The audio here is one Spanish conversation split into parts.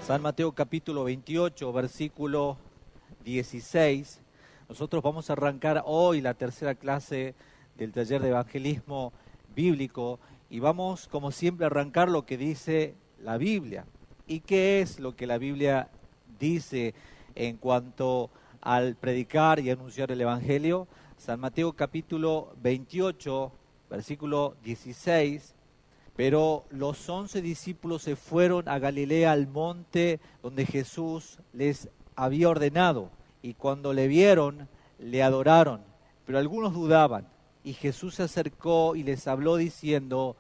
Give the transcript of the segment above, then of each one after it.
San Mateo capítulo 28, versículo 16. Nosotros vamos a arrancar hoy la tercera clase del taller de evangelismo bíblico y vamos, como siempre, a arrancar lo que dice la Biblia. ¿Y qué es lo que la Biblia dice en cuanto al predicar y anunciar el evangelio? San Mateo capítulo 28, versículo 16. Pero los 11 discípulos se fueron a Galilea, al monte donde Jesús les había ordenado. Y cuando le vieron, le adoraron. Pero algunos dudaban. Y Jesús se acercó y les habló diciendo: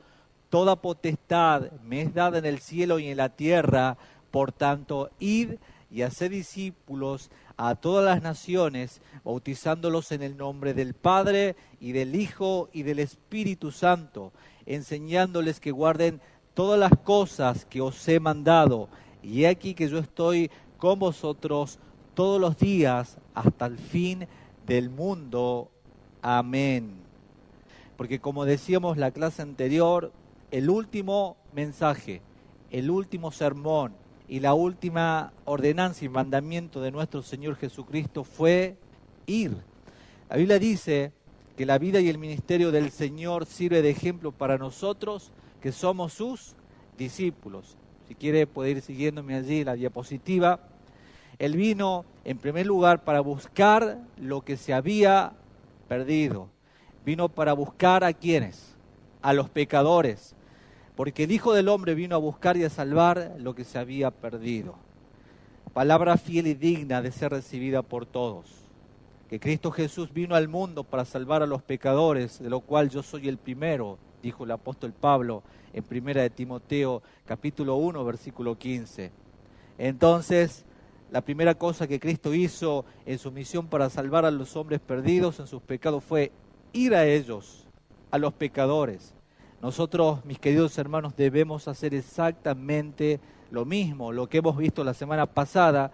toda potestad me es dada en el cielo y en la tierra. Por tanto, id y haced discípulos a todas las naciones, bautizándolos en el nombre del Padre y del Hijo y del Espíritu Santo, enseñándoles que guarden todas las cosas que os he mandado. Y he aquí que yo estoy con vosotros todos los días hasta el fin del mundo. Amén. Porque como decíamos la clase anterior, el último mensaje, el último sermón y la última ordenanza y mandamiento de nuestro Señor Jesucristo fue ir. La Biblia dice que la vida y el ministerio del Señor sirve de ejemplo para nosotros, que somos sus discípulos. Si quiere puede ir siguiéndome allí la diapositiva. Él vino en primer lugar para buscar lo que se había perdido. Vino para buscar ¿a quiénes? A los pecadores. Porque el Hijo del Hombre vino a buscar y a salvar lo que se había perdido. Palabra fiel y digna de ser recibida por todos. Que Cristo Jesús vino al mundo para salvar a los pecadores, de lo cual yo soy el primero, dijo el apóstol Pablo en 1 de Timoteo, capítulo 1, versículo 15. Entonces, la primera cosa que Cristo hizo en su misión para salvar a los hombres perdidos en sus pecados fue ir a ellos, a los pecadores. Nosotros, mis queridos hermanos, debemos hacer exactamente lo mismo, lo que hemos visto la semana pasada,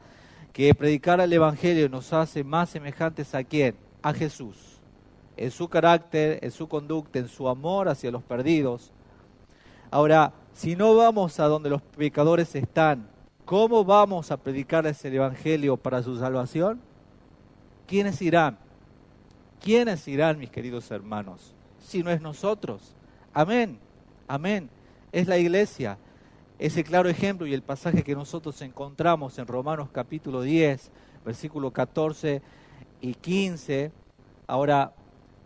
que predicar el evangelio nos hace más semejantes ¿a quién? A Jesús, en su carácter, en su conducta, en su amor hacia los perdidos. Ahora, si no vamos a donde los pecadores están, ¿cómo vamos a predicarles el evangelio para su salvación? ¿Quiénes irán? ¿Quiénes irán, mis queridos hermanos? Si no es nosotros. Amén, amén. Es la iglesia. Ese claro ejemplo y el pasaje que nosotros encontramos en Romanos capítulo 10, versículos 14 y 15. Ahora,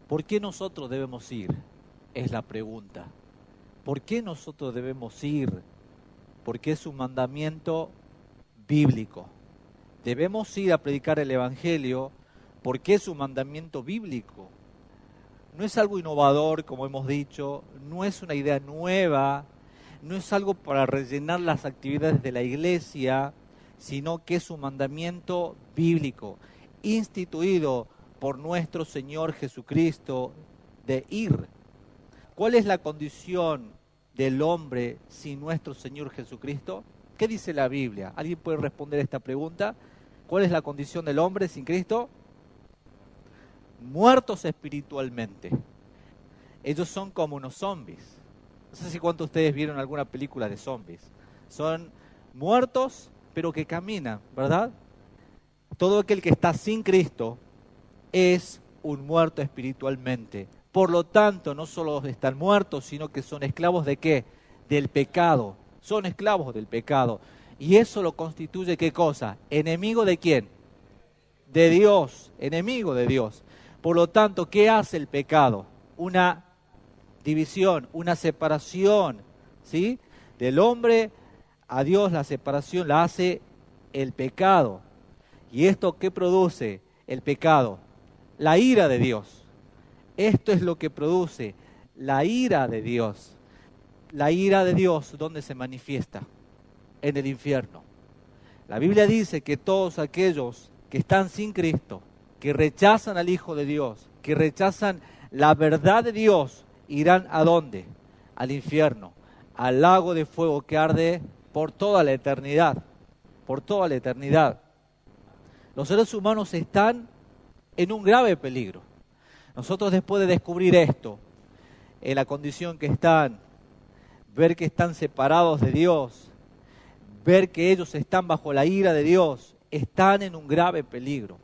¿por qué nosotros debemos ir? Es la pregunta. ¿Por qué nosotros debemos ir? Porque es un mandamiento bíblico. Debemos ir a predicar el evangelio porque es un mandamiento bíblico. No es algo innovador, como hemos dicho, no es una idea nueva, no es algo para rellenar las actividades de la iglesia, sino que es un mandamiento bíblico, instituido por nuestro Señor Jesucristo de ir. ¿Cuál es la condición del hombre sin nuestro Señor Jesucristo? ¿Qué dice la Biblia? ¿Alguien puede responder esta pregunta? ¿Cuál es la condición del hombre sin Cristo? Muertos espiritualmente. Ellos son como unos zombies. No sé si cuántos de ustedes vieron alguna película de zombies. Son muertos, pero que caminan, ¿verdad? Todo aquel que está sin Cristo es un muerto espiritualmente. Por lo tanto, no solo están muertos, sino que son esclavos ¿de qué? Del pecado. Son esclavos del pecado. Y eso lo constituye ¿qué cosa? ¿Enemigo de quién? De Dios. Enemigo de Dios. Por lo tanto, ¿qué hace el pecado? Una división, una separación, ¿sí? Del hombre a Dios, la separación la hace el pecado. ¿Y esto qué produce el pecado? La ira de Dios. Esto es lo que produce la ira de Dios. La ira de Dios, ¿dónde se manifiesta? En el infierno. La Biblia dice que todos aquellos que están sin Cristo, que rechazan al Hijo de Dios, que rechazan la verdad de Dios, irán ¿a dónde? Al infierno, al lago de fuego que arde por toda la eternidad, por toda la eternidad. Los seres humanos están en un grave peligro. Nosotros después de descubrir esto, en la condición que están, ver que están separados de Dios, ver que ellos están bajo la ira de Dios, están en un grave peligro.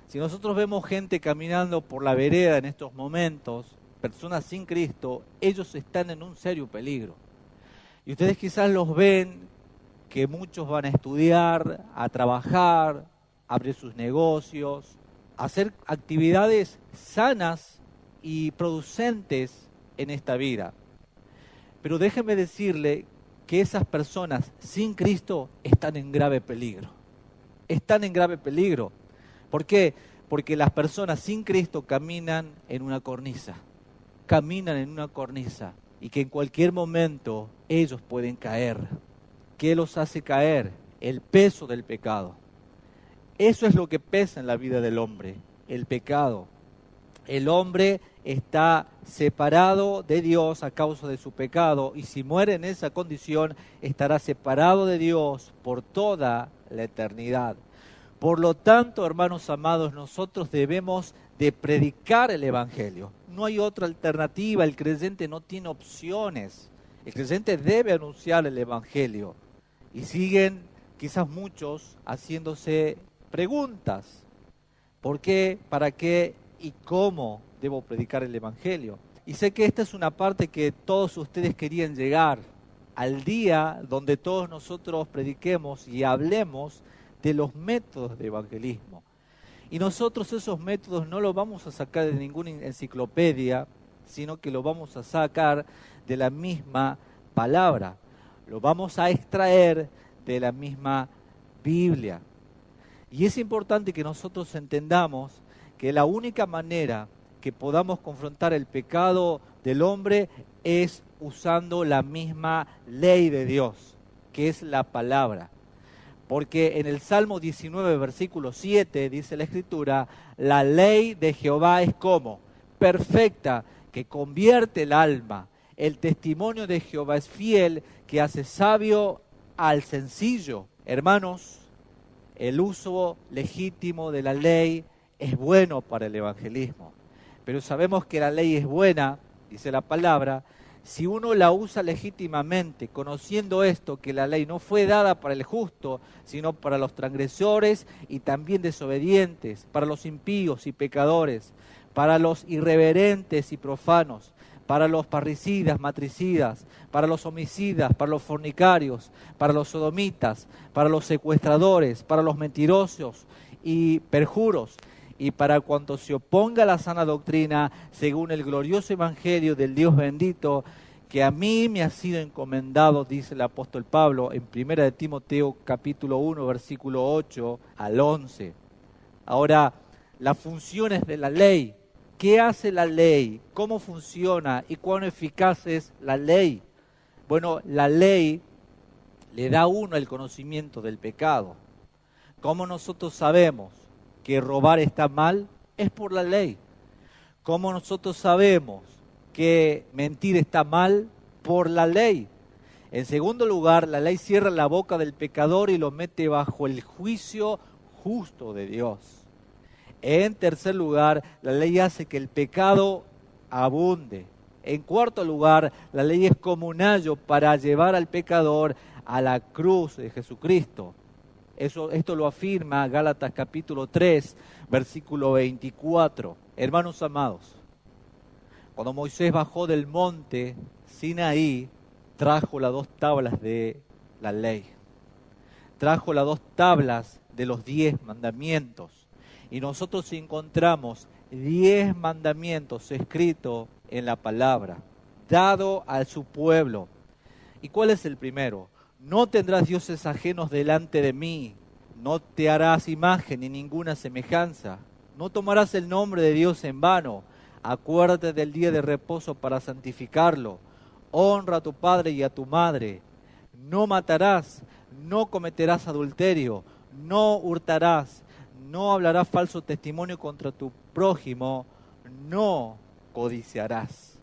Si nosotros vemos gente caminando por la vereda en estos momentos, personas sin Cristo, ellos están en un serio peligro. Y ustedes quizás los ven que muchos van a estudiar, a trabajar, a abrir sus negocios, a hacer actividades sanas y producentes en esta vida. Pero déjenme decirle que esas personas sin Cristo están en grave peligro. Están en grave peligro. ¿Por qué? Porque las personas sin Cristo caminan en una cornisa. Caminan en una cornisa y que en cualquier momento ellos pueden caer. ¿Qué los hace caer? El peso del pecado. Eso es lo que pesa en la vida del hombre, el pecado. El hombre está separado de Dios a causa de su pecado y si muere en esa condición estará separado de Dios por toda la eternidad. Por lo tanto, hermanos amados, nosotros debemos de predicar el Evangelio. No hay otra alternativa, el creyente no tiene opciones. El creyente debe anunciar el Evangelio. Y siguen quizás muchos haciéndose preguntas. ¿Por qué? ¿Para qué? ¿Y cómo debo predicar el Evangelio? Y sé que esta es una parte que todos ustedes querían llegar al día donde todos nosotros prediquemos y hablemos de los métodos de evangelismo. Y nosotros esos métodos no los vamos a sacar de ninguna enciclopedia, sino que los vamos a sacar de la misma palabra. Lo vamos a extraer de la misma Biblia. Y es importante que nosotros entendamos que la única manera que podamos confrontar el pecado del hombre es usando la misma ley de Dios, que es la palabra. Porque en el Salmo 19, versículo 7, dice la Escritura, la ley de Jehová es como perfecta, que convierte el alma. El testimonio de Jehová es fiel, que hace sabio al sencillo. Hermanos, el uso legítimo de la ley es bueno para el evangelismo. Pero sabemos que la ley es buena, dice la palabra, si uno la usa legítimamente, conociendo esto, que la ley no fue dada para el justo, sino para los transgresores y también desobedientes, para los impíos y pecadores, para los irreverentes y profanos, para los parricidas, matricidas, para los homicidas, para los fornicarios, para los sodomitas, para los secuestradores, para los mentirosos y perjuros, y para cuanto se oponga a la sana doctrina, según el glorioso evangelio del Dios bendito, que a mí me ha sido encomendado, dice el apóstol Pablo, en 1 de Timoteo capítulo 1, versículo 8 al 11. Ahora, las funciones de la ley. ¿Qué hace la ley? ¿Cómo funciona? ¿Y cuán eficaz es la ley? Bueno, la ley le da a uno el conocimiento del pecado. ¿Cómo nosotros sabemos que robar está mal? Es por la ley. ¿Cómo nosotros sabemos que mentir está mal? Por la ley. En segundo lugar, la ley cierra la boca del pecador y lo mete bajo el juicio justo de Dios. En tercer lugar, la ley hace que el pecado abunde. En cuarto lugar, la ley es como un ayo para llevar al pecador a la cruz de Jesucristo. Esto lo afirma Gálatas capítulo 3, versículo 24. Hermanos amados, cuando Moisés bajó del monte Sinaí, trajo las 2 tablas de la ley. Trajo las 2 tablas de los 10 mandamientos. Y nosotros encontramos 10 mandamientos escritos en la palabra, dado a su pueblo. ¿Y cuál es el primero? No tendrás dioses ajenos delante de mí, no te harás imagen ni ninguna semejanza, no tomarás el nombre de Dios en vano, acuérdate del día de reposo para santificarlo, honra a tu padre y a tu madre, no matarás, no cometerás adulterio, no hurtarás, no hablarás falso testimonio contra tu prójimo, no codiciarás.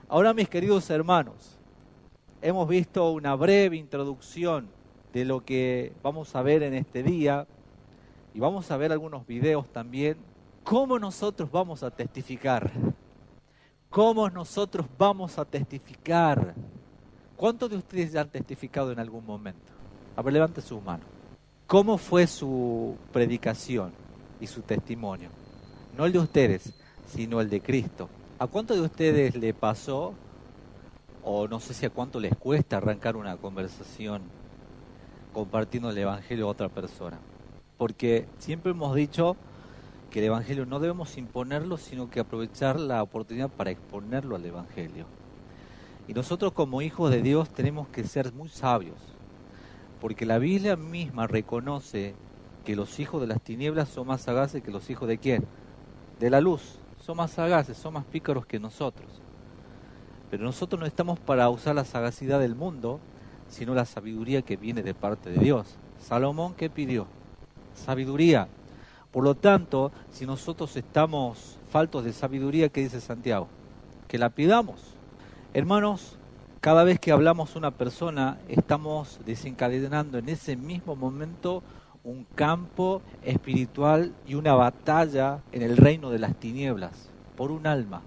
Ahora, mis queridos hermanos, hemos visto una breve introducción de lo que vamos a ver en este día y vamos a ver algunos videos también. ¿Cómo nosotros vamos a testificar? ¿Cómo nosotros vamos a testificar? ¿Cuántos de ustedes ya han testificado en algún momento? A ver, levante su mano. ¿Cómo fue su predicación y su testimonio? No el de ustedes, sino el de Cristo. ¿A cuántos de ustedes le pasó, o no sé si a cuánto les cuesta arrancar una conversación compartiendo el Evangelio a otra persona? Porque siempre hemos dicho que el Evangelio no debemos imponerlo, sino que aprovechar la oportunidad para exponerlo al Evangelio. Y nosotros como hijos de Dios tenemos que ser muy sabios, porque la Biblia misma reconoce que los hijos de las tinieblas son más sagaces que los hijos de ¿quién? De la luz. Son más sagaces, son más pícaros que nosotros. Pero nosotros no estamos para usar la sagacidad del mundo, sino la sabiduría que viene de parte de Dios. Salomón, ¿qué pidió? Sabiduría. Por lo tanto, si nosotros estamos faltos de sabiduría, ¿qué dice Santiago? Que la pidamos. Hermanos, cada vez que hablamos a una persona, estamos desencadenando en ese mismo momento un campo espiritual y una batalla en el reino de las tinieblas, por un alma,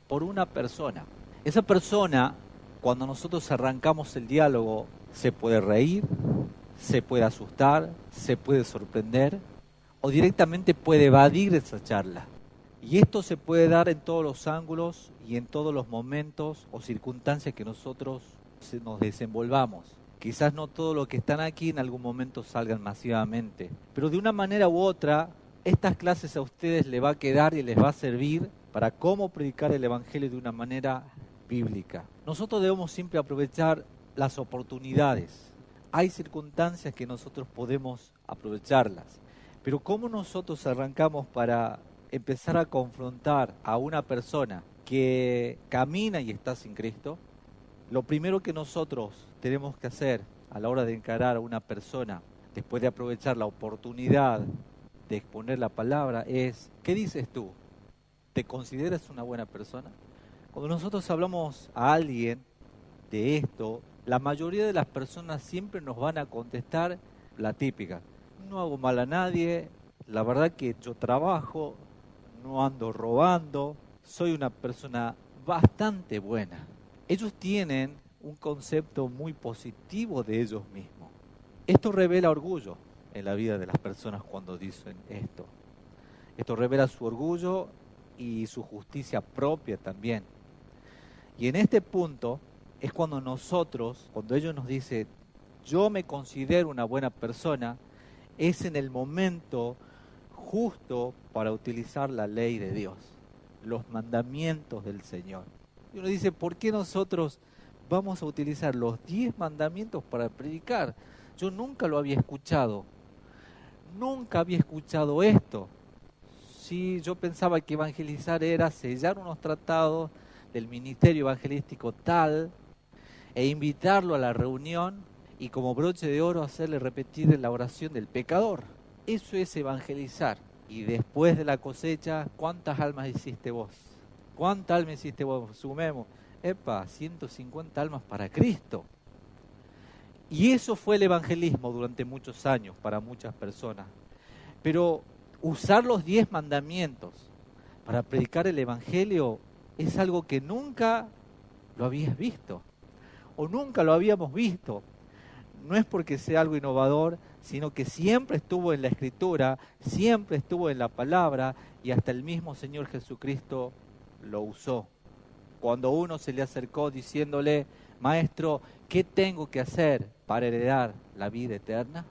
por una persona. Esa persona, cuando nosotros arrancamos el diálogo, se puede reír, se puede asustar, se puede sorprender, o directamente puede evadir esa charla. Y esto se puede dar en todos los ángulos y en todos los momentos o circunstancias que nosotros nos desenvolvamos. Quizás no todos los que están aquí en algún momento salgan masivamente, pero de una manera u otra, estas clases a ustedes les va a quedar y les va a servir para cómo predicar el Evangelio de una manera bíblica. Nosotros debemos siempre aprovechar las oportunidades. Hay circunstancias que nosotros podemos aprovecharlas, pero ¿cómo nosotros arrancamos para empezar a confrontar a una persona que camina y está sin Cristo? Lo primero que nosotros tenemos que hacer a la hora de encarar a una persona, después de aprovechar la oportunidad de exponer la palabra, es, ¿qué dices tú? ¿Te consideras una buena persona? Cuando nosotros hablamos a alguien de esto, la mayoría de las personas siempre nos van a contestar la típica: no hago mal a nadie, la verdad que yo trabajo, no ando robando, soy una persona bastante buena. Ellos tienen un concepto muy positivo de ellos mismos. Esto revela orgullo en la vida de las personas cuando dicen esto. Esto revela su orgullo y su justicia propia también. Y en este punto es cuando nosotros, cuando ellos nos dicen, yo me considero una buena persona, es en el momento justo para utilizar la ley de Dios, los mandamientos del Señor. Y uno dice, ¿por qué nosotros vamos a utilizar los 10 mandamientos para predicar? Yo nunca lo había escuchado. Nunca había escuchado esto. Sí, yo pensaba que evangelizar era sellar unos tratados del ministerio evangelístico tal e invitarlo a la reunión y como broche de oro hacerle repetir la oración del pecador. Eso es evangelizar. Y después de la cosecha, ¿cuántas almas hiciste vos? ¿Cuántas almas hiciste vos? Sumemos. 150 almas para Cristo. Y eso fue el evangelismo durante muchos años para muchas personas. Pero usar los 10 mandamientos para predicar el evangelio es algo que nunca lo habías visto. O nunca lo habíamos visto. No es porque sea algo innovador, sino que siempre estuvo en la Escritura, siempre estuvo en la palabra y hasta el mismo Señor Jesucristo lo usó. Cuando uno se le acercó diciéndole, Maestro, ¿qué tengo que hacer para heredar la vida eterna?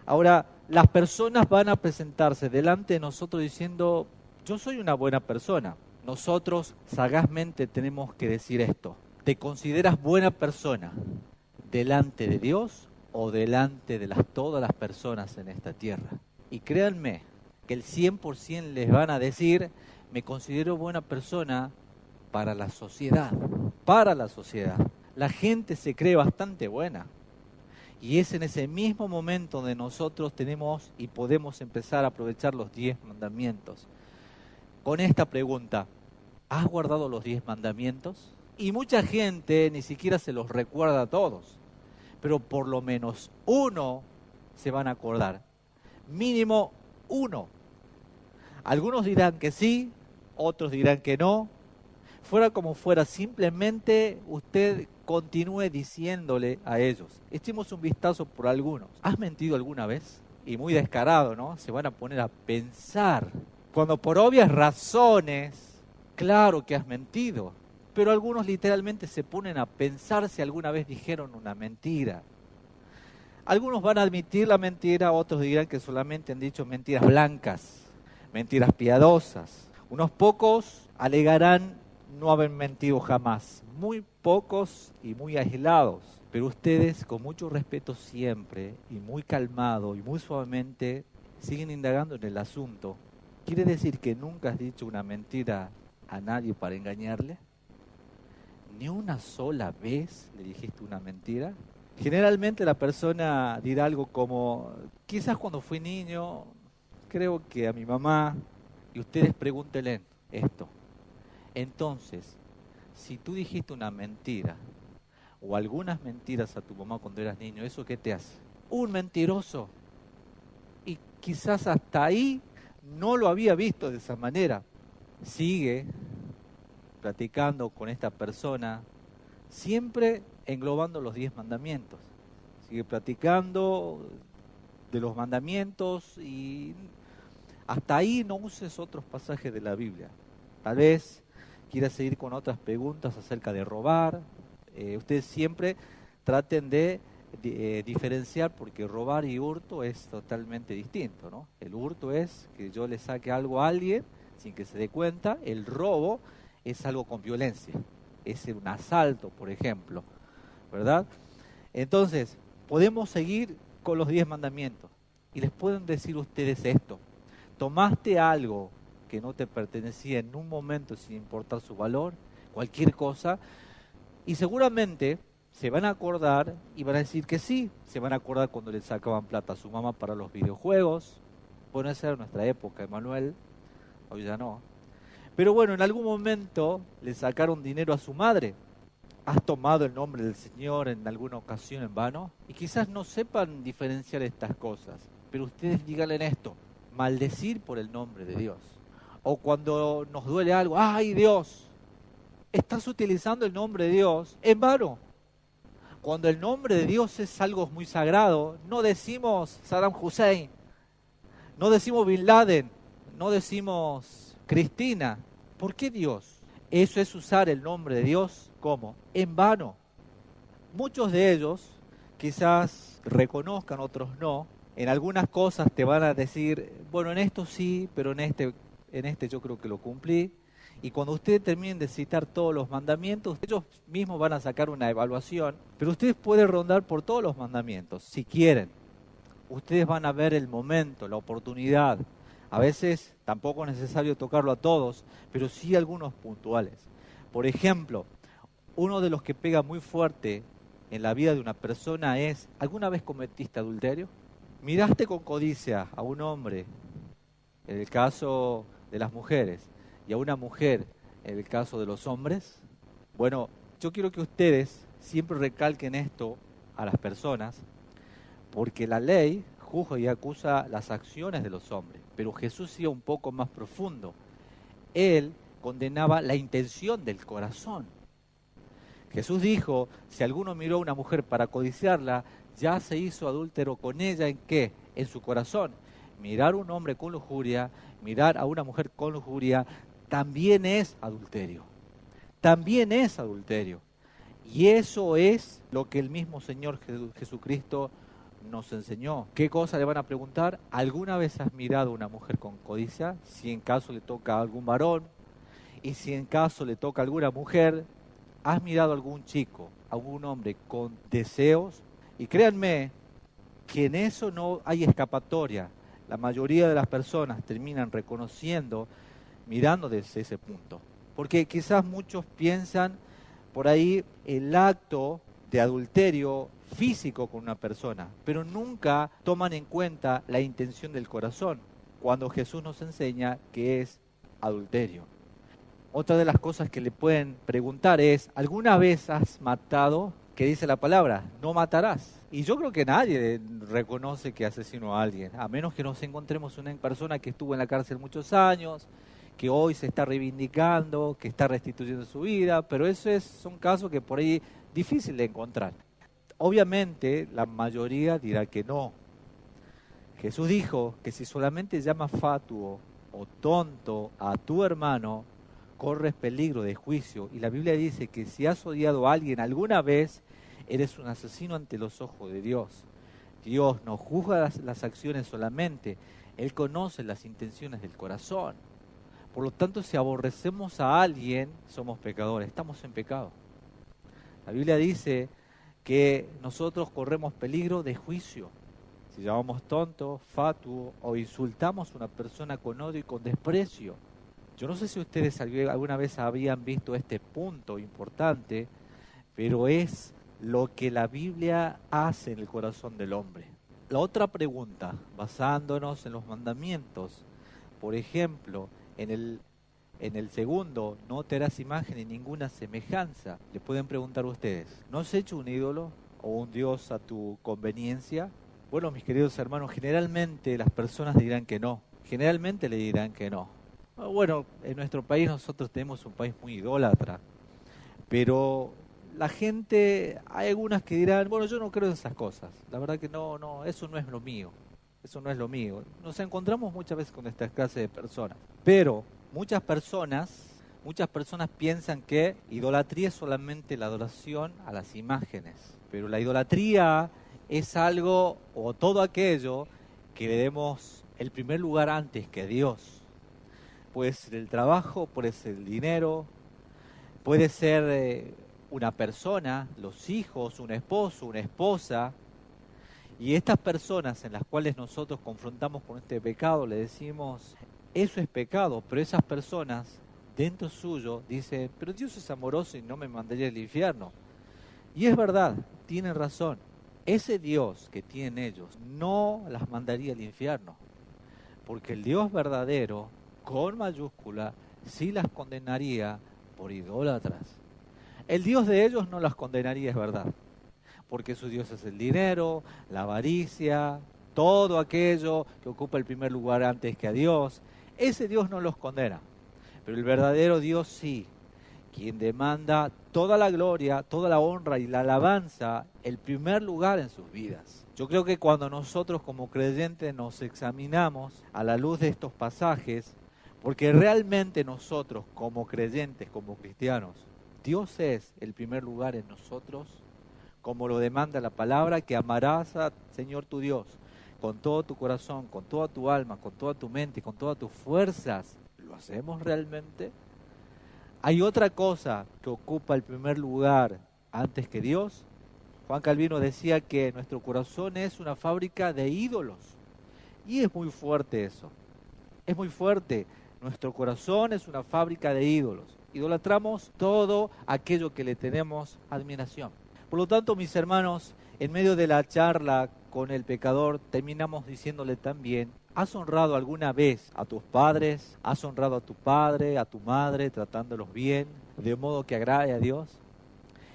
Ahora, las personas van a presentarse delante de nosotros diciendo, yo soy una buena persona. Nosotros sagazmente tenemos que decir esto, ¿te consideras buena persona delante de Dios o delante de todas las personas en esta tierra? Y créanme que el 100% les van a decir, me considero buena persona para la sociedad, para la sociedad. La gente se cree bastante buena. Y es en ese mismo momento donde nosotros tenemos y podemos empezar a aprovechar los 10 mandamientos. Con esta pregunta, ¿has guardado los 10 mandamientos? Y mucha gente ni siquiera se los recuerda a todos, pero por lo menos uno se van a acordar. Mínimo uno. Algunos dirán que sí, otros dirán que no, Fuera como fuera, simplemente usted continúe diciéndole a ellos. Echemos un vistazo por algunos. ¿Has mentido alguna vez? Y muy descarado, ¿no? Se van a poner a pensar. Cuando por obvias razones, claro que has mentido. Pero algunos literalmente se ponen a pensar si alguna vez dijeron una mentira. Algunos van a admitir la mentira, otros dirán que solamente han dicho mentiras blancas, mentiras piadosas. Unos pocos alegarán no haber mentido jamás, muy pocos y muy aislados. Pero ustedes, con mucho respeto siempre, y muy calmado y muy suavemente, siguen indagando en el asunto. ¿Quiere decir que nunca has dicho una mentira a nadie para engañarle? ¿Ni una sola vez le dijiste una mentira? Generalmente la persona dirá algo como, quizás cuando fui niño, creo que a mi mamá, y ustedes pregúntenle esto. Entonces, si tú dijiste una mentira, o algunas mentiras a tu mamá cuando eras niño, ¿eso qué te hace? Un mentiroso. Y quizás hasta ahí no lo había visto de esa manera. Sigue platicando con esta persona, siempre englobando los 10 mandamientos. Sigue platicando de los mandamientos y hasta ahí no uses otros pasajes de la Biblia. Tal vez quieras seguir con otras preguntas acerca de robar. Ustedes siempre traten de diferenciar, porque robar y hurto es totalmente distinto, ¿no? El hurto es que yo le saque algo a alguien sin que se dé cuenta. El robo es algo con violencia, es un asalto, por ejemplo, ¿verdad? Entonces, podemos seguir con los 10 mandamientos y les pueden decir ustedes esto: tomaste algo que no te pertenecía en un momento sin importar su valor, cualquier cosa, y seguramente se van a acordar y van a decir que sí. Se van a acordar cuando le sacaban plata a su mamá para los videojuegos. Bueno, esa era nuestra época, Emanuel, hoy ya no. Pero bueno, en algún momento le sacaron dinero a su madre. ¿Has tomado el nombre del Señor en alguna ocasión en vano? Y quizás no sepan diferenciar estas cosas, pero ustedes díganle esto: maldecir por el nombre de Dios. O cuando nos duele algo, ¡ay Dios! Estás utilizando el nombre de Dios en vano. Cuando el nombre de Dios es algo muy sagrado, no decimos Saddam Hussein, no decimos Bin Laden, no decimos Cristina. ¿Por qué Dios? Eso es usar el nombre de Dios como en vano. Muchos de ellos quizás reconozcan, otros no. En algunas cosas te van a decir, bueno, en esto sí, pero en este yo creo que lo cumplí. Y cuando ustedes terminen de citar todos los mandamientos, ellos mismos van a sacar una evaluación. Pero ustedes pueden rondar por todos los mandamientos, si quieren. Ustedes van a ver el momento, la oportunidad. A veces tampoco es necesario tocarlo a todos, pero sí algunos puntuales. Por ejemplo, uno de los que pega muy fuerte en la vida de una persona es: ¿alguna vez cometiste adulterio? ¿Miraste con codicia a un hombre, en el caso de las mujeres, y a una mujer, en el caso de los hombres? Bueno, yo quiero que ustedes siempre recalquen esto a las personas, porque la ley juzga y acusa las acciones de los hombres, pero Jesús iba un poco más profundo. Él condenaba la intención del corazón. Jesús dijo: si alguno miró a una mujer para codiciarla, ya se hizo adúltero con ella. ¿En qué? En su corazón. Mirar a un hombre con lujuria, mirar a una mujer con lujuria, también es adulterio. También es adulterio. Y eso es lo que el mismo Señor Jesucristo nos enseñó. ¿Qué cosa le van a preguntar? ¿Alguna vez has mirado a una mujer con codicia? Si en caso le toca a algún varón, y si en caso le toca a alguna mujer, ¿has mirado a algún chico, a algún hombre con deseos? Y créanme que en eso no hay escapatoria. La mayoría de las personas terminan reconociendo, mirando desde ese punto. Porque quizás muchos piensan por ahí el acto de adulterio físico con una persona, pero nunca toman en cuenta la intención del corazón, cuando Jesús nos enseña que es adulterio. Otra de las cosas que le pueden preguntar es: ¿alguna vez has matado? ¿Qué dice la palabra? No matarás. Y yo creo que nadie reconoce que asesinó a alguien, a menos que nos encontremos una persona que estuvo en la cárcel muchos años, que hoy se está reivindicando, que está restituyendo su vida, pero son casos que por ahí difícil de encontrar. Obviamente la mayoría dirá que no. Jesús dijo que si solamente llamas fatuo o tonto a tu hermano, corres peligro de juicio. Y la Biblia dice que si has odiado a alguien alguna vez, eres un asesino ante los ojos de Dios. Dios no juzga las acciones solamente, Él conoce las intenciones del corazón. Por lo tanto, si aborrecemos a alguien, somos pecadores, estamos en pecado. La Biblia dice que nosotros corremos peligro de juicio. Si llamamos tonto, fatuo o insultamos a una persona con odio y con desprecio. Yo no sé si ustedes alguna vez habían visto este punto importante, pero es lo que la Biblia hace en el corazón del hombre. La otra pregunta, basándonos en los mandamientos, por ejemplo, en el segundo, no te harás imagen ni ninguna semejanza. Le pueden preguntar ustedes, ¿no has hecho un ídolo o un dios a tu conveniencia? Bueno, mis queridos hermanos, generalmente las personas dirán que no. Generalmente le dirán que no. Bueno, en nuestro país nosotros tenemos un país muy idólatra, pero la gente, hay algunas que dirán, bueno, yo no creo en esas cosas. La verdad que no, eso no es lo mío. Eso no es lo mío. Nos encontramos muchas veces con esta clase de personas. Pero muchas personas piensan que idolatría es solamente la adoración a las imágenes. Pero la idolatría es algo o todo aquello que le demos el primer lugar antes que Dios. Puede ser el trabajo, puede ser el dinero, puede ser una persona, los hijos, un esposo, una esposa. Y estas personas en las cuales nosotros confrontamos con este pecado, le decimos, eso es pecado, pero esas personas dentro suyo dicen, pero Dios es amoroso y no me mandaría al infierno. Y es verdad, tienen razón. Ese Dios que tienen ellos no las mandaría al infierno, porque el Dios verdadero, con mayúscula, sí las condenaría por idólatras. El Dios de ellos no las condenaría, es verdad, porque su Dios es el dinero, la avaricia, todo aquello que ocupa el primer lugar antes que a Dios. Ese Dios no los condena, pero el verdadero Dios sí, quien demanda toda la gloria, toda la honra y la alabanza, el primer lugar en sus vidas. Yo creo que cuando nosotros como creyentes nos examinamos a la luz de estos pasajes, porque realmente nosotros como creyentes, como cristianos, Dios es el primer lugar en nosotros, como lo demanda la palabra, que amarás al Señor tu Dios con todo tu corazón, con toda tu alma, con toda tu mente, con todas tus fuerzas. ¿Lo hacemos realmente? ¿Hay otra cosa que ocupa el primer lugar antes que Dios? Juan Calvino decía que nuestro corazón es una fábrica de ídolos. Y es muy fuerte eso. Es muy fuerte. Nuestro corazón es una fábrica de ídolos. Idolatramos todo aquello que le tenemos admiración. Por lo tanto, mis hermanos, en medio de la charla con el pecador, terminamos diciéndole también, ¿has honrado alguna vez a tus padres? ¿Has honrado a tu padre, a tu madre, tratándolos bien, de modo que agrade a Dios?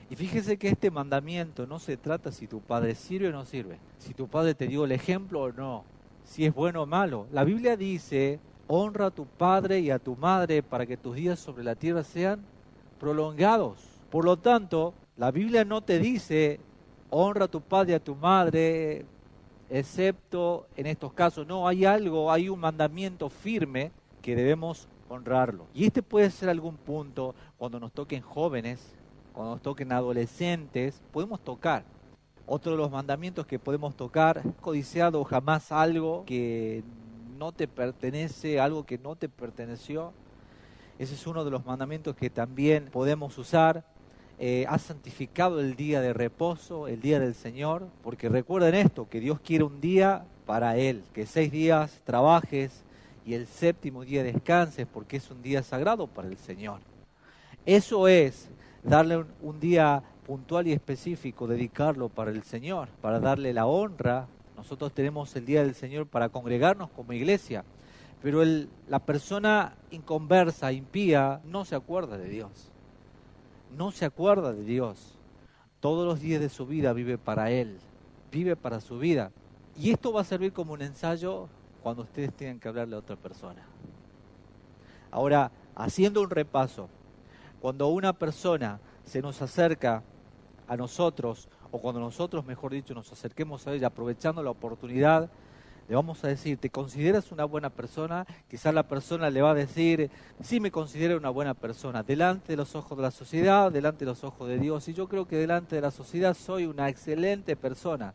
Y fíjese que este mandamiento no se trata si tu padre sirve o no sirve, si tu padre te dio el ejemplo o no, si es bueno o malo. La Biblia dice, honra a tu padre y a tu madre para que tus días sobre la tierra sean prolongados. Por lo tanto, la Biblia no te dice, honra a tu padre y a tu madre, excepto en estos casos. No, hay un mandamiento firme que debemos honrarlo. Y este puede ser algún punto cuando nos toquen jóvenes, cuando nos toquen adolescentes, podemos tocar. Otro de los mandamientos que podemos tocar, codiciado jamás algo que no te pertenece, algo que no te perteneció. Ese es uno de los mandamientos que también podemos usar. Has santificado el día de reposo, el día del Señor, porque recuerden esto, que Dios quiere un día para Él, que 6 días trabajes y el 7º día descanses, porque es un día sagrado para el Señor. Eso es darle un día puntual y específico, dedicarlo para el Señor, para darle la honra. Nosotros tenemos el día del Señor para congregarnos como iglesia, pero la persona inconversa, impía, no se acuerda de Dios. No se acuerda de Dios. Todos los días de su vida vive para Él, vive para su vida. Y esto va a servir como un ensayo cuando ustedes tengan que hablarle a otra persona. Ahora, haciendo un repaso, cuando una persona se nos acerca a nosotros, o cuando nosotros, mejor dicho, nos acerquemos a ella aprovechando la oportunidad, le vamos a decir, ¿te consideras una buena persona? Quizás la persona le va a decir, sí me considero una buena persona, delante de los ojos de la sociedad, delante de los ojos de Dios, y yo creo que delante de la sociedad soy una excelente persona.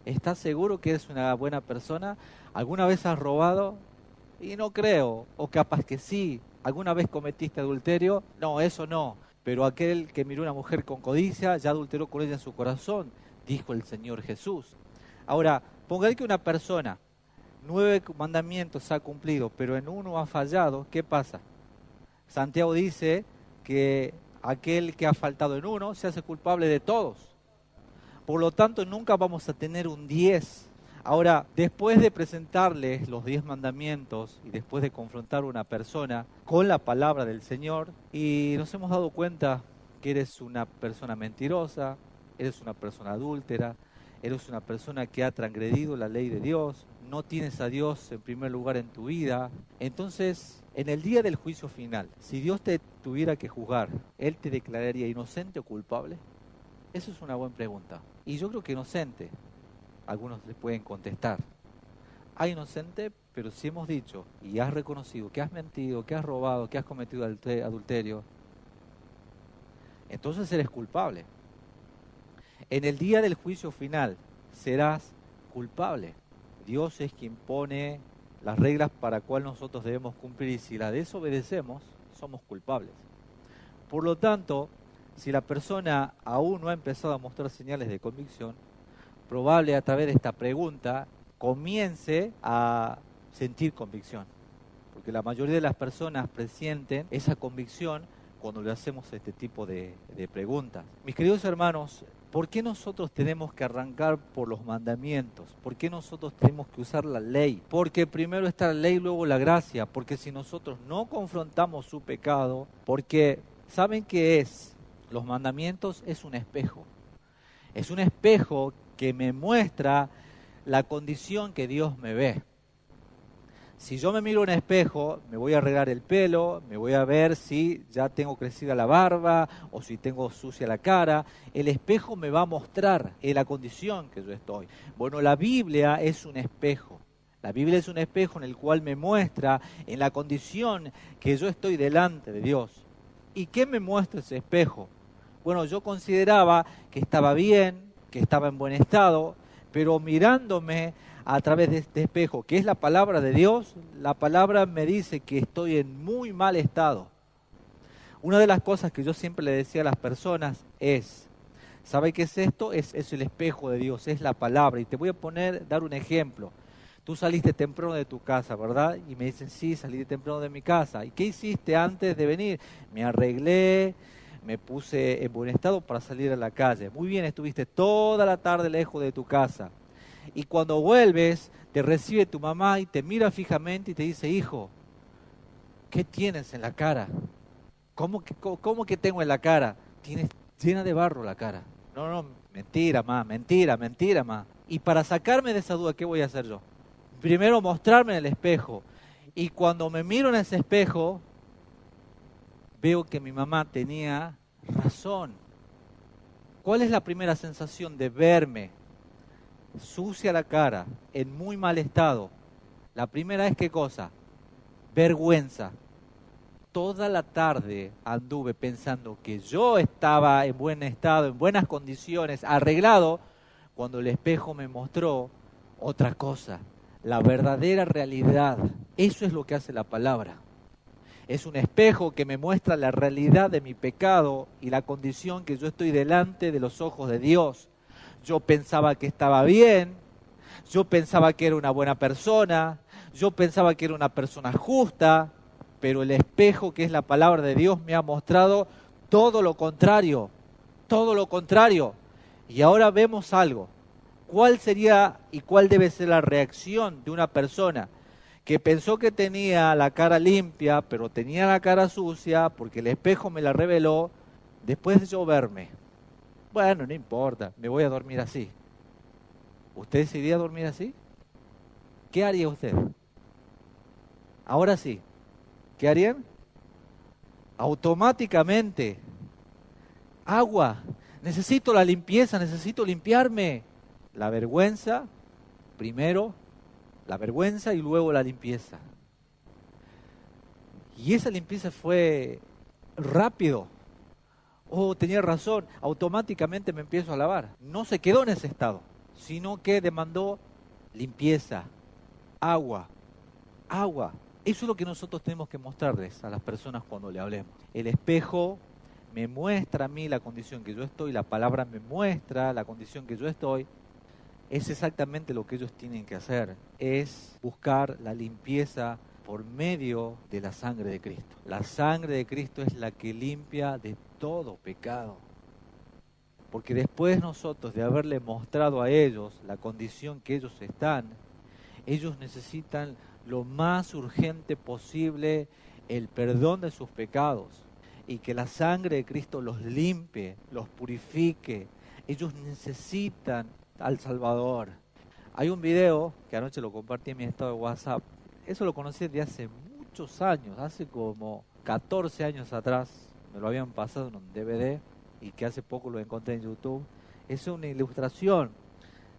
¿Estás seguro que eres una buena persona? ¿Alguna vez has robado? Y no creo, o capaz que sí. ¿Alguna vez cometiste adulterio? No, eso no. Pero aquel que miró a una mujer con codicia, ya adulteró con ella en su corazón, dijo el Señor Jesús. Ahora, pongan que una persona 9 mandamientos ha cumplido, pero en uno ha fallado, ¿qué pasa? Santiago dice que aquel que ha faltado en uno se hace culpable de todos. Por lo tanto, nunca vamos a tener un 10. Ahora, después de presentarles los 10 mandamientos y después de confrontar a una persona con la palabra del Señor, y nos hemos dado cuenta que eres una persona mentirosa, eres una persona adúltera, eres una persona que ha transgredido la ley de Dios, no tienes a Dios en primer lugar en tu vida. Entonces, en el día del juicio final, si Dios te tuviera que juzgar, ¿Él te declararía inocente o culpable? Eso es una buena pregunta. Y yo creo que inocente. Algunos le pueden contestar. Inocente, pero si hemos dicho y has reconocido que has mentido, que has robado, que has cometido adulterio, entonces eres culpable. En el día del juicio final serás culpable. Dios es quien pone las reglas para cuál nosotros debemos cumplir y si las desobedecemos, somos culpables. Por lo tanto, si la persona aún no ha empezado a mostrar señales de convicción, probable a través de esta pregunta comience a sentir convicción. Porque la mayoría de las personas presienten esa convicción cuando le hacemos este tipo de preguntas. Mis queridos hermanos, ¿por qué nosotros tenemos que arrancar por los mandamientos? ¿Por qué nosotros tenemos que usar la ley? Porque primero está la ley, luego la gracia. Porque si nosotros no confrontamos su pecado, porque ¿saben qué es? Los mandamientos es un espejo. Es un espejo que me muestra la condición que Dios me ve. Si yo me miro en un espejo, me voy a arreglar el pelo, me voy a ver si ya tengo crecida la barba o si tengo sucia la cara. El espejo me va a mostrar la condición que yo estoy. Bueno, la Biblia es un espejo. La Biblia es un espejo en el cual me muestra en la condición que yo estoy delante de Dios. ¿Y qué me muestra ese espejo? Bueno, yo consideraba que estaba bien, que estaba en buen estado, pero mirándome a través de este espejo, que es la palabra de Dios, la palabra me dice que estoy en muy mal estado. Una de las cosas que yo siempre le decía a las personas es, ¿sabe qué es esto? Es el espejo de Dios, es la palabra. Y te voy a dar un ejemplo. Tú saliste temprano de tu casa, ¿verdad? Y me dicen, sí, salí temprano de mi casa. ¿Y qué hiciste antes de venir? Me arreglé, me puse en buen estado para salir a la calle. Muy bien, estuviste toda la tarde lejos de tu casa. Y cuando vuelves, te recibe tu mamá y te mira fijamente y te dice, hijo, ¿qué tienes en la cara? ¿Cómo que tengo en la cara? Tienes llena de barro la cara. No, mentira, ma. Y para sacarme de esa duda, ¿qué voy a hacer yo? Primero mostrarme en el espejo. Y cuando me miro en ese espejo, veo que mi mamá tenía razón. ¿Cuál es la primera sensación de verme sucia la cara, en muy mal estado? La primera es, ¿qué cosa? Vergüenza. Toda la tarde anduve pensando que yo estaba en buen estado, en buenas condiciones, arreglado, cuando el espejo me mostró otra cosa, la verdadera realidad. Eso es lo que hace la palabra. Es un espejo que me muestra la realidad de mi pecado y la condición que yo estoy delante de los ojos de Dios. Yo pensaba que estaba bien, yo pensaba que era una buena persona, yo pensaba que era una persona justa, pero el espejo que es la palabra de Dios me ha mostrado todo lo contrario, todo lo contrario. Y ahora vemos algo. ¿Cuál sería y cuál debe ser la reacción de una persona que pensó que tenía la cara limpia, pero tenía la cara sucia porque el espejo me la reveló después de yo verme? Bueno, no importa, me voy a dormir así. ¿Usted se iría a dormir así? ¿Qué haría usted? Ahora sí, ¿qué harían? automáticamente, agua, necesito la limpieza, necesito limpiarme. La vergüenza, primero la vergüenza y luego la limpieza. Y esa limpieza fue rápido. Oh, tenía razón, automáticamente me empiezo a lavar. No se quedó en ese estado, sino que demandó limpieza, agua. Eso es lo que nosotros tenemos que mostrarles a las personas cuando le hablemos. El espejo me muestra a mí la condición que yo estoy, la palabra me muestra la condición que yo estoy. Es exactamente lo que ellos tienen que hacer, es buscar la limpieza por medio de la sangre de Cristo. La sangre de Cristo es la que limpia de todo pecado. Porque después nosotros de haberle mostrado a ellos la condición que ellos están, ellos necesitan lo más urgente posible el perdón de sus pecados y que la sangre de Cristo los limpie, los purifique. Ellos necesitan al Salvador. Hay un video que anoche lo compartí en mi estado de WhatsApp. Eso lo conocí de hace muchos años, hace como 14 años atrás. Me lo habían pasado en un DVD y que hace poco lo encontré en YouTube. Es una ilustración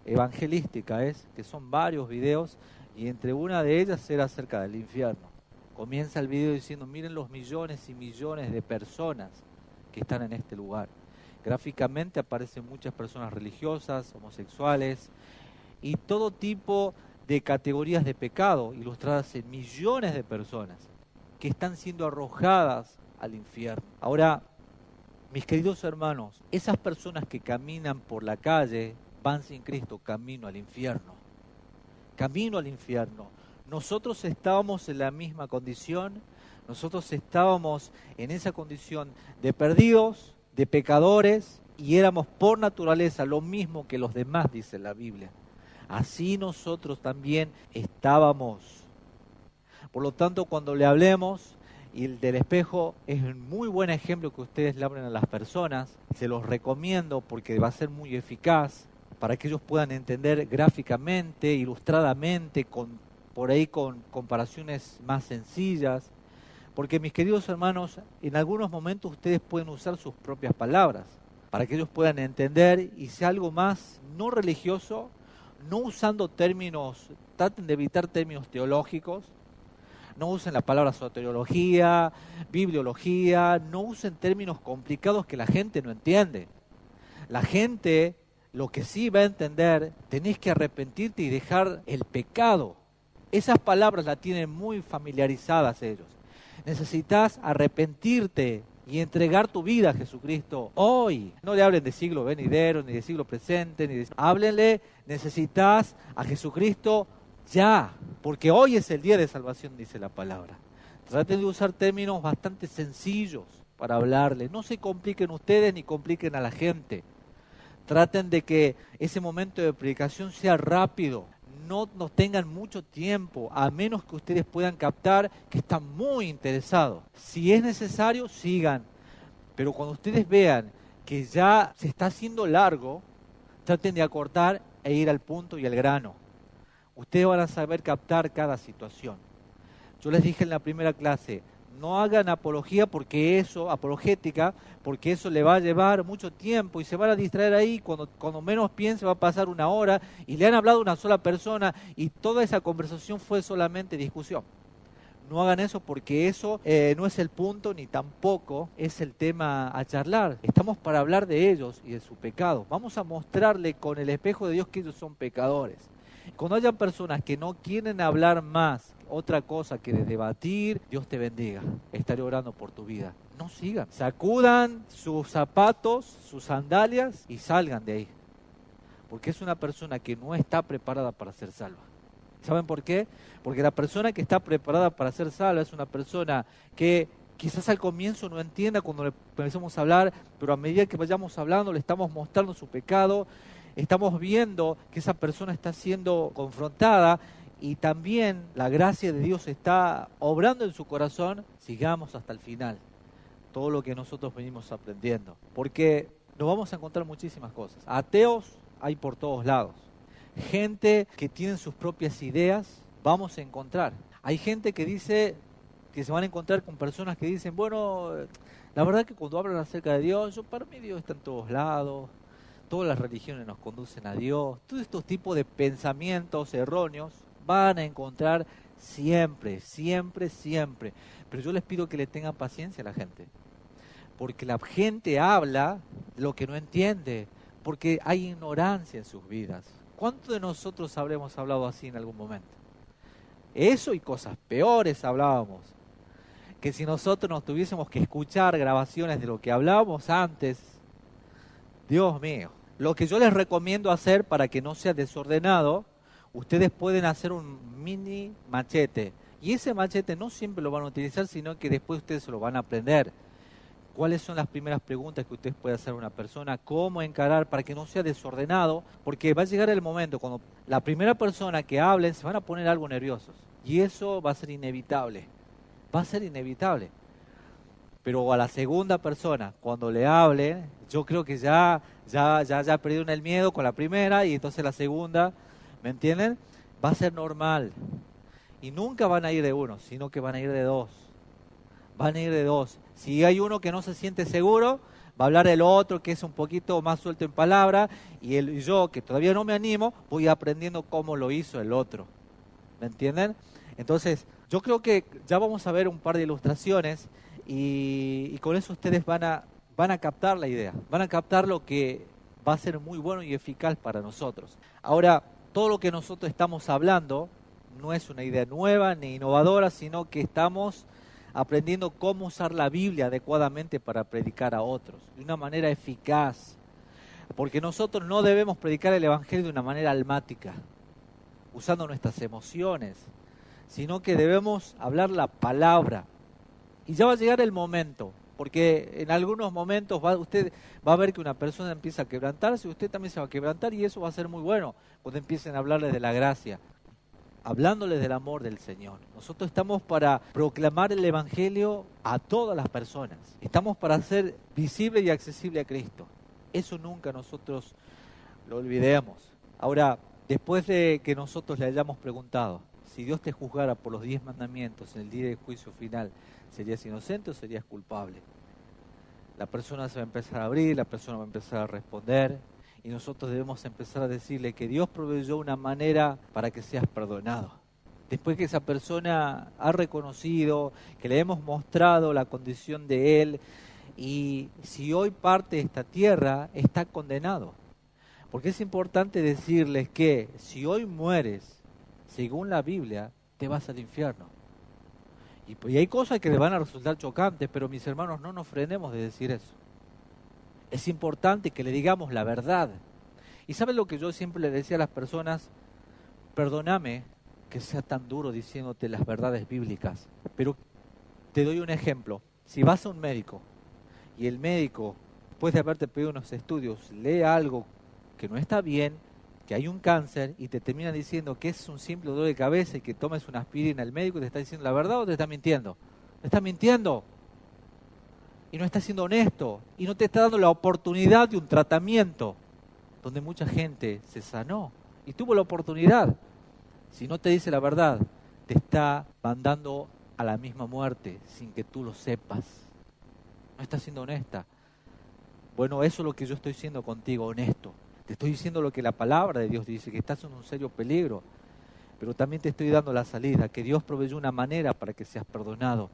evangelística, que son varios videos y entre una de ellas era acerca del infierno. Comienza el video diciendo, miren los millones y millones de personas que están en este lugar. Gráficamente aparecen muchas personas religiosas, homosexuales y todo tipo de categorías de pecado ilustradas en millones de personas que están siendo arrojadas al infierno. Ahora, mis queridos hermanos, esas personas que caminan por la calle van sin Cristo camino al infierno. Camino al infierno. Nosotros estábamos en la misma condición, nosotros estábamos en esa condición de perdidos, de pecadores, y éramos por naturaleza lo mismo que los demás, dice la Biblia. Así nosotros también estábamos. Por lo tanto, cuando le hablemos, y el del espejo es un muy buen ejemplo que ustedes le hablen a las personas, se los recomiendo porque va a ser muy eficaz para que ellos puedan entender gráficamente, ilustradamente, por ahí con comparaciones más sencillas. Porque mis queridos hermanos, en algunos momentos ustedes pueden usar sus propias palabras para que ellos puedan entender y sea algo más no religioso, no usando términos, traten de evitar términos teológicos, no usen la palabra soteriología, bibliología, no usen términos complicados que la gente no entiende. La gente, lo que sí va a entender, tenés que arrepentirte y dejar el pecado. Esas palabras las tienen muy familiarizadas ellos. Necesitas arrepentirte y entregar tu vida a Jesucristo hoy. No le hablen de siglo venidero, ni de siglo presente, háblenle, necesitas a Jesucristo ya, porque hoy es el día de salvación, dice la palabra. Traten de usar términos bastante sencillos para hablarle. No se compliquen ustedes ni compliquen a la gente. Traten de que ese momento de predicación sea rápido. No nos tengan mucho tiempo, a menos que ustedes puedan captar que están muy interesados. Si es necesario, sigan. Pero cuando ustedes vean que ya se está haciendo largo, traten de acortar e ir al punto y al grano. Ustedes van a saber captar cada situación. Yo les dije en la primera clase, no hagan apologética porque eso le va a llevar mucho tiempo y se van a distraer ahí, cuando menos piense va a pasar una hora y le han hablado a una sola persona y toda esa conversación fue solamente discusión. No hagan eso porque eso no es el punto ni tampoco es el tema a charlar. Estamos para hablar de ellos y de su pecado. Vamos a mostrarle con el espejo de Dios que ellos son pecadores. Cuando hayan personas que no quieren hablar más otra cosa que de debatir, Dios te bendiga. Estaré orando por tu vida. No sigan. Sacudan sus zapatos, sus sandalias y salgan de ahí. Porque es una persona que no está preparada para ser salva. ¿Saben por qué? Porque la persona que está preparada para ser salva es una persona que quizás al comienzo no entienda cuando le empezamos a hablar, pero a medida que vayamos hablando le estamos mostrando su pecado, estamos viendo que esa persona está siendo confrontada y también la gracia de Dios está obrando en su corazón. Sigamos hasta el final todo lo que nosotros venimos aprendiendo, porque nos vamos a encontrar muchísimas cosas. Ateos hay por todos lados. Gente que tiene sus propias ideas, vamos a encontrar. Hay gente que dice, que se van a encontrar con personas que dicen, bueno, la verdad que cuando hablan acerca de Dios, para mí Dios está en todos lados, todas las religiones nos conducen a Dios. Todos estos tipos de pensamientos erróneos van a encontrar siempre, siempre, siempre. Pero yo les pido que le tengan paciencia a la gente, porque la gente habla lo que no entiende, porque hay ignorancia en sus vidas. ¿Cuántos de nosotros habremos hablado así en algún momento? Eso y cosas peores hablábamos. Que si nosotros nos tuviésemos que escuchar grabaciones de lo que hablábamos antes, Dios mío. Lo que yo les recomiendo hacer para que no sea desordenado, ustedes pueden hacer un mini machete. Y ese machete no siempre lo van a utilizar, sino que después ustedes se lo van a aprender. ¿Cuáles son las primeras preguntas que ustedes pueden hacer a una persona? ¿Cómo encarar para que no sea desordenado? Porque va a llegar el momento cuando la primera persona que hablen se van a poner algo nerviosos. Y eso va a ser inevitable. Va a ser inevitable. Pero a la segunda persona, cuando le hablen, yo creo que ya perdieron el miedo con la primera y entonces la segunda, ¿me entienden? Va a ser normal. Y nunca van a ir de uno, sino que van a ir de dos. Van a ir de dos. Si hay uno que no se siente seguro, va a hablar el otro que es un poquito más suelto en palabra, y yo, que todavía no me animo, voy aprendiendo cómo lo hizo el otro. ¿Me entienden? Entonces, yo creo que ya vamos a ver un par de ilustraciones y con eso ustedes van a captar la idea, van a captar lo que va a ser muy bueno y eficaz para nosotros. Ahora, todo lo que nosotros estamos hablando no es una idea nueva ni innovadora, sino que estamos aprendiendo cómo usar la Biblia adecuadamente para predicar a otros, de una manera eficaz. Porque nosotros no debemos predicar el Evangelio de una manera almática, usando nuestras emociones, sino que debemos hablar la palabra. Y ya va a llegar el momento, porque en algunos momentos usted va a ver que una persona empieza a quebrantarse, usted también se va a quebrantar, y eso va a ser muy bueno cuando empiecen a hablarles de la gracia, hablándoles del amor del Señor. Nosotros estamos para proclamar el Evangelio a todas las personas. Estamos para hacer visible y accesible a Cristo. Eso nunca nosotros lo olvidemos. Ahora, después de que nosotros le hayamos preguntado, si Dios te juzgara por los 10 mandamientos en el día del juicio final, ¿serías inocente o serías culpable? La persona se va a empezar a abrir, la persona va a empezar a responder, y nosotros debemos empezar a decirle que Dios proveyó una manera para que seas perdonado. Después que esa persona ha reconocido, que le hemos mostrado la condición de él, y si hoy parte de esta tierra, está condenado. Porque es importante decirles que si hoy mueres, según la Biblia, te vas al infierno. Y hay cosas que le van a resultar chocantes, pero mis hermanos, no nos frenemos de decir eso. Es importante que le digamos la verdad. ¿Y saben lo que yo siempre le decía a las personas? Perdóname que sea tan duro diciéndote las verdades bíblicas, pero te doy un ejemplo. Si vas a un médico y el médico, después de haberte pedido unos estudios, lee algo que no está bien, que hay un cáncer, y te termina diciendo que es un simple dolor de cabeza y que tomes una aspirina, ¿el médico te está diciendo la verdad o te está mintiendo? Te está mintiendo. Y no está siendo honesto, y no te está dando la oportunidad de un tratamiento donde mucha gente se sanó y tuvo la oportunidad. Si no te dice la verdad, te está mandando a la misma muerte sin que tú lo sepas. No está siendo honesta. Bueno, eso es lo que yo estoy siendo contigo, honesto. Te estoy diciendo lo que la palabra de Dios dice, que estás en un serio peligro, pero también te estoy dando la salida, que Dios proveyó una manera para que seas perdonado,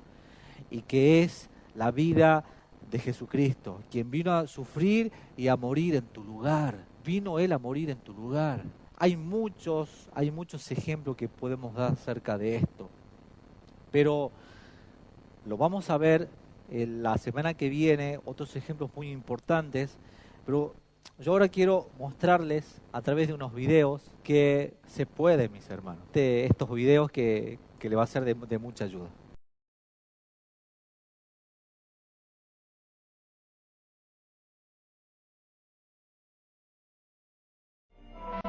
y que es la vida de Jesucristo, quien vino a sufrir y a morir en tu lugar. Vino Él a morir en tu lugar. Hay muchos ejemplos que podemos dar acerca de esto, pero lo vamos a ver la semana que viene, otros ejemplos muy importantes, pero yo ahora quiero mostrarles a través de unos videos que se puede, mis hermanos. Estos videos que le va a ser de mucha ayuda.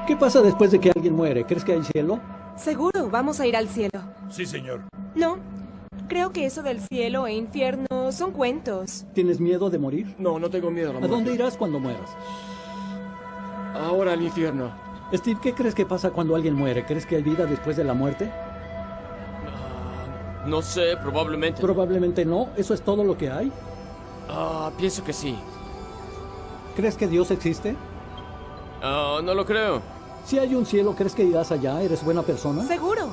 ¿Qué pasa después de que alguien muere? ¿Crees que hay cielo? Seguro, vamos a ir al cielo. Sí, señor. No, creo que eso del cielo e infierno son cuentos. ¿Tienes miedo de morir? No, no tengo miedo a la ¿A muerte. dónde irás cuando mueras? Ahora al infierno. Steve, ¿qué crees que pasa cuando alguien muere? ¿Crees que hay vida después de la muerte? No sé, probablemente. Probablemente no. ¿Eso es todo lo que hay? Pienso que sí. ¿Crees que Dios existe? No lo creo. Si hay un cielo, ¿crees que irás allá? ¿Eres buena persona? Seguro.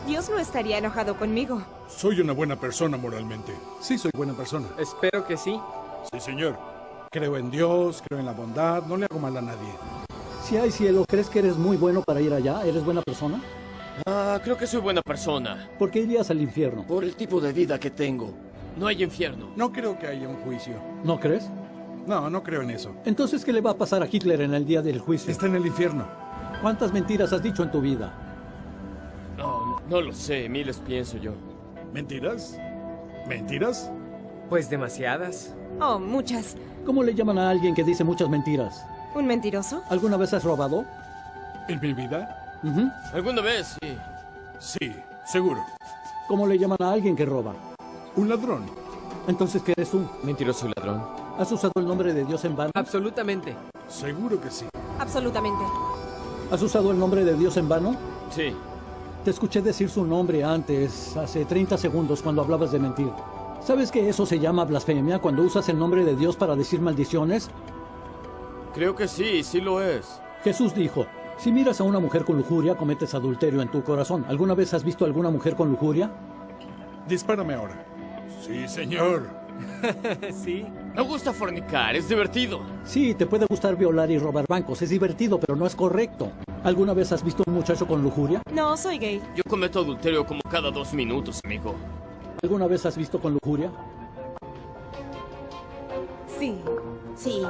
Dios no estaría enojado conmigo. Soy una buena persona moralmente. Sí, soy buena persona. Espero que sí. Sí, señor. Creo en Dios, creo en la bondad, no le hago mal a nadie. Si hay cielo, ¿crees que eres muy bueno para ir allá? ¿Eres buena persona? Creo que soy buena persona. ¿Por qué irías al infierno? Por el tipo de vida que tengo. No hay infierno. No creo que haya un juicio. ¿No crees? No, no creo en eso. Entonces, ¿qué le va a pasar a Hitler en el día del juicio? Está en el infierno. ¿Cuántas mentiras has dicho en tu vida? No lo sé, miles pienso yo. ¿Mentiras? ¿Mentiras? Pues demasiadas. Oh, muchas. ¿Cómo le llaman a alguien que dice muchas mentiras? ¿Un mentiroso? ¿Alguna vez has robado? ¿En mi vida? Ujú. ¿Alguna vez? Sí. Sí, seguro. ¿Cómo le llaman a alguien que roba? Un ladrón. Entonces, ¿qué eres tú? Mentiroso y ladrón. ¿Has usado el nombre de Dios en vano? Absolutamente. Seguro que sí. Absolutamente. ¿Has usado el nombre de Dios en vano? Sí. Te escuché decir su nombre antes, hace 30 segundos, cuando hablabas de mentir. ¿Sabes que eso se llama blasfemia cuando usas el nombre de Dios para decir maldiciones? Creo que sí, sí lo es. Jesús dijo, si miras a una mujer con lujuria, cometes adulterio en tu corazón. ¿Alguna vez has visto a alguna mujer con lujuria? Dispárame ahora. Sí, señor. Sí. Me gusta fornicar, es divertido. Sí, te puede gustar violar y robar bancos. Es divertido, pero no es correcto. ¿Alguna vez has visto a un muchacho con lujuria? No, soy gay. Yo cometo adulterio como cada 2 minutos, amigo. ¿Alguna vez has visto con lujuria? Sí. Sí,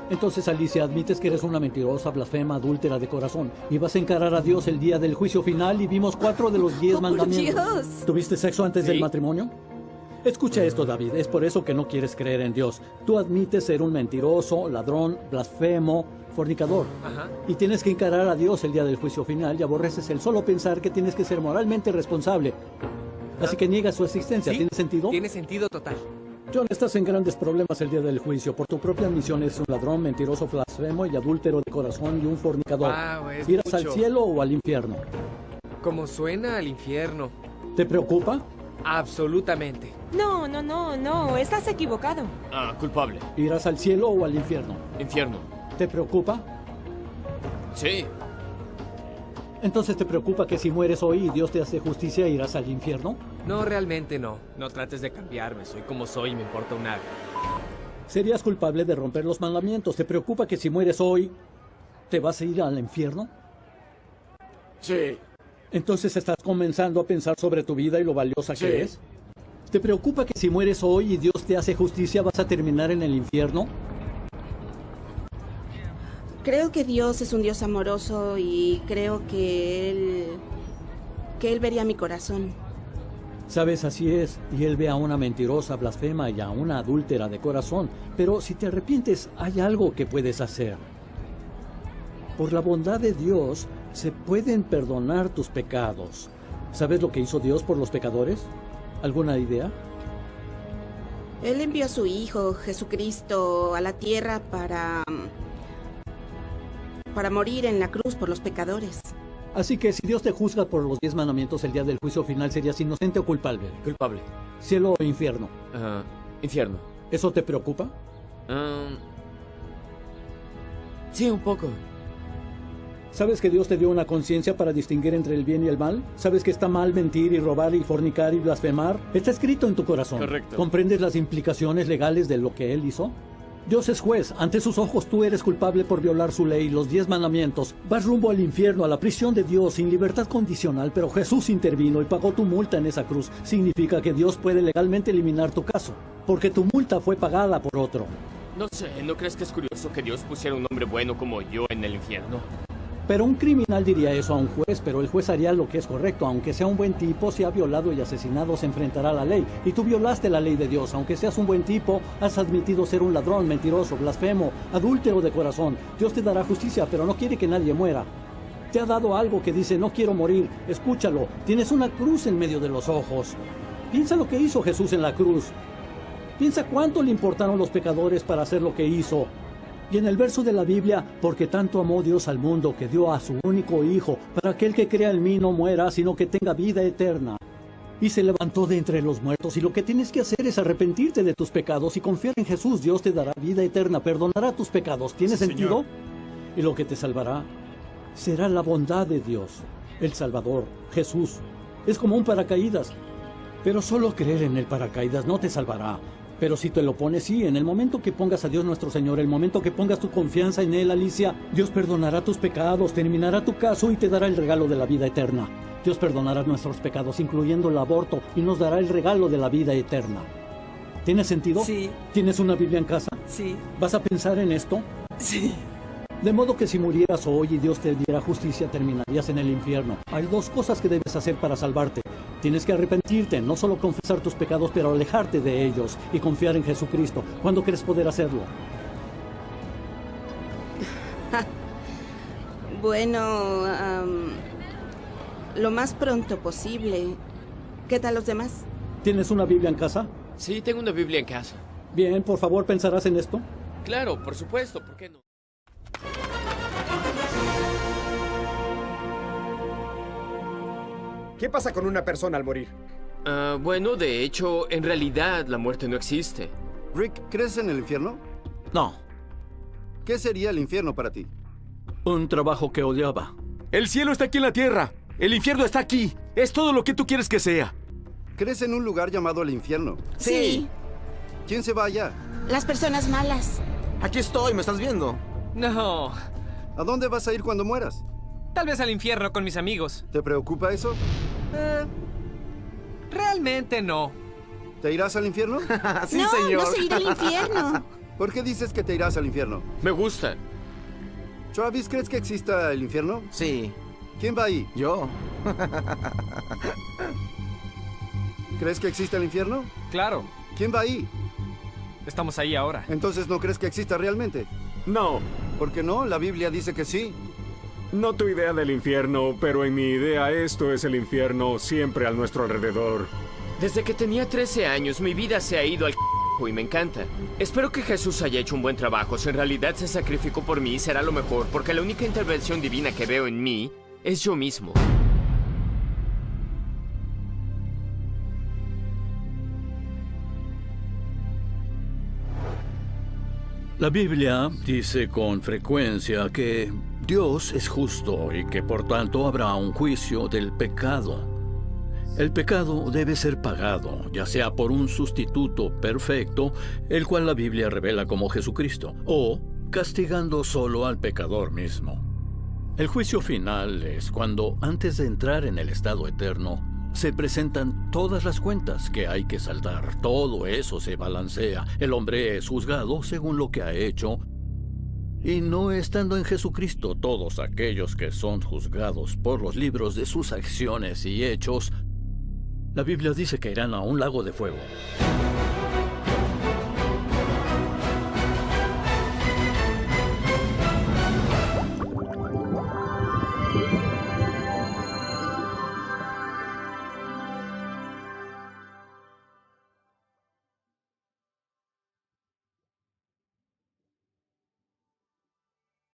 Entonces, Alicia, admites que eres una mentirosa, blasfema, adúltera de corazón. Y vas a encarar a Dios el día del juicio final y vimos 4 de los 10 ¡Oh, por mandamientos. Dios! ¿Tuviste sexo antes del Sí. matrimonio? Escucha esto, David. Es por eso que no quieres creer en Dios. Tú admites ser un mentiroso, ladrón, blasfemo, fornicador. Ajá. Y tienes que encarar a Dios el día del juicio final y aborreces el solo pensar que tienes que ser moralmente responsable. Así que niegas su existencia. Sí. ¿Tiene sentido? Tiene sentido total. John, estás en grandes problemas el día del juicio. Por tu propia admisión eres un ladrón, mentiroso, blasfemo y adúltero de corazón y un fornicador. Wow, es ¿Irás al mucho. cielo o al infierno? Como suena al infierno. ¿Te preocupa? Absolutamente. No, no, no, no. Estás equivocado. Culpable. ¿Irás al cielo o al infierno? Infierno. ¿Te preocupa? Sí. Entonces te preocupa que si mueres hoy y Dios te hace justicia, irás al infierno. No, realmente no. No trates de cambiarme. Soy como soy y me importa un nada. Serías culpable de romper los mandamientos. ¿Te preocupa que si mueres hoy, te vas a ir al infierno? Sí. Entonces estás comenzando a pensar sobre tu vida y lo valiosa Sí. que es. ¿Te preocupa que si mueres hoy y Dios te hace justicia, vas a terminar en el infierno? creo que Dios es un Dios amoroso y creo que Él vería mi corazón. Sabes, así es, y Él ve a una mentirosa, blasfema y a una adúltera de corazón. Pero si te arrepientes, hay algo que puedes hacer. Por la bondad de Dios, se pueden perdonar tus pecados. ¿Sabes lo que hizo Dios por los pecadores? ¿Alguna idea? Él envió a su Hijo, Jesucristo, a la tierra para morir en la cruz por los pecadores. Así que si Dios te juzga por los 10 mandamientos el día del juicio final, ¿serías inocente o culpable? Culpable. ¿Cielo o infierno? Infierno. ¿Eso te preocupa? Sí, un poco. ¿Sabes que Dios te dio una conciencia para distinguir entre el bien y el mal? ¿Sabes que está mal mentir y robar y fornicar y blasfemar? Está escrito en tu corazón. Correcto. ¿Comprendes las implicaciones legales de lo que Él hizo? Dios es juez. Ante sus ojos tú eres culpable por violar su ley, los 10 mandamientos. Vas rumbo al infierno, a la prisión de Dios, sin libertad condicional, pero Jesús intervino y pagó tu multa en esa cruz. Significa que Dios puede legalmente eliminar tu caso, porque tu multa fue pagada por otro. No sé, ¿no crees que es curioso que Dios pusiera un hombre bueno como yo en el infierno? Pero un criminal diría eso a un juez, pero el juez haría lo que es correcto. Aunque sea un buen tipo, si ha violado y asesinado, se enfrentará a la ley. Y tú violaste la ley de Dios. Aunque seas un buen tipo, has admitido ser un ladrón, mentiroso, blasfemo, adúltero de corazón. Dios te dará justicia, pero no quiere que nadie muera. Te ha dado algo que dice, no quiero morir. Escúchalo, tienes una cruz en medio de los ojos. Piensa lo que hizo Jesús en la cruz. Piensa cuánto le importaron los pecadores para hacer lo que hizo. Y en el verso de la Biblia, porque tanto amó Dios al mundo que dio a su único Hijo, para que el que crea en mí no muera, sino que tenga vida eterna. y se levantó de entre los muertos. Y lo que tienes que hacer es arrepentirte de tus pecados y confiar en Jesús. Dios te dará vida eterna, perdonará tus pecados. ¿Tiene Sí, sentido? señor. Y lo que te salvará será la bondad de Dios, el Salvador, Jesús. Es como un paracaídas, pero solo creer en el paracaídas no te salvará. Pero si te lo pones, sí, en el momento que pongas a Dios nuestro Señor, el momento que pongas tu confianza en Él, Alicia, Dios perdonará tus pecados, terminará tu caso y te dará el regalo de la vida eterna. Dios perdonará nuestros pecados, incluyendo el aborto, y nos dará el regalo de la vida eterna. ¿Tiene sentido? Sí. ¿Tienes una Biblia en casa? Sí. ¿Vas a pensar en esto? Sí. De modo que si murieras hoy y Dios te diera justicia, terminarías en el infierno. Hay dos cosas que debes hacer para salvarte. Tienes que arrepentirte, no solo confesar tus pecados, pero alejarte de ellos y confiar en Jesucristo. ¿Cuándo crees poder hacerlo? Bueno, lo más pronto posible. ¿Qué tal los demás? ¿Tienes una Biblia en casa? Sí, tengo una Biblia en casa. Bien, por favor, ¿pensarás en esto? Claro, por supuesto, ¿por qué no? ¿Qué pasa con una persona al morir? Bueno, de hecho, en realidad la muerte no existe. Rick, ¿crees en el infierno? No. ¿Qué sería el infierno para ti? Un trabajo que odiaba. El cielo está aquí en la tierra. El infierno está aquí. Es todo lo que tú quieres que sea. ¿Crees en un lugar llamado el infierno? Sí. ¿Quién se va allá? Las personas malas. Aquí estoy, ¿me estás viendo? No. ¿A dónde vas a ir cuando mueras? Tal vez al infierno con mis amigos. ¿Te preocupa eso? Realmente no. ¿Te irás al infierno? Sí, no, señor. no se irá al infierno. ¿Por qué dices que te irás al infierno? Me gusta. Travis, ¿crees que exista el infierno? Sí, ¿Quién va ahí? yo. ¿Crees que existe el infierno? Claro. ¿Quién va ahí? Estamos ahí ahora. Entonces, ¿no crees que exista realmente? No, ¿Por qué no? La Biblia dice que sí. no tu idea del infierno, pero en mi idea esto es el infierno siempre a nuestro alrededor. Desde que tenía 13 años, mi vida se ha ido al y me encanta. Espero que Jesús haya hecho un buen trabajo. Si en realidad se sacrificó por mí, será lo mejor, porque la única intervención divina que veo en mí es yo mismo. La Biblia dice con frecuencia que Dios es justo y que por tanto habrá un juicio del pecado. El pecado debe ser pagado, ya sea por un sustituto perfecto, el cual la Biblia revela como Jesucristo, o castigando solo al pecador mismo. El juicio final es cuando, antes de entrar en el estado eterno, se presentan todas las cuentas que hay que saldar. Todo eso se balancea. El hombre es juzgado según lo que ha hecho. Y no estando en Jesucristo, todos aquellos que son juzgados por los libros de sus acciones y hechos, la Biblia dice que irán a un lago de fuego.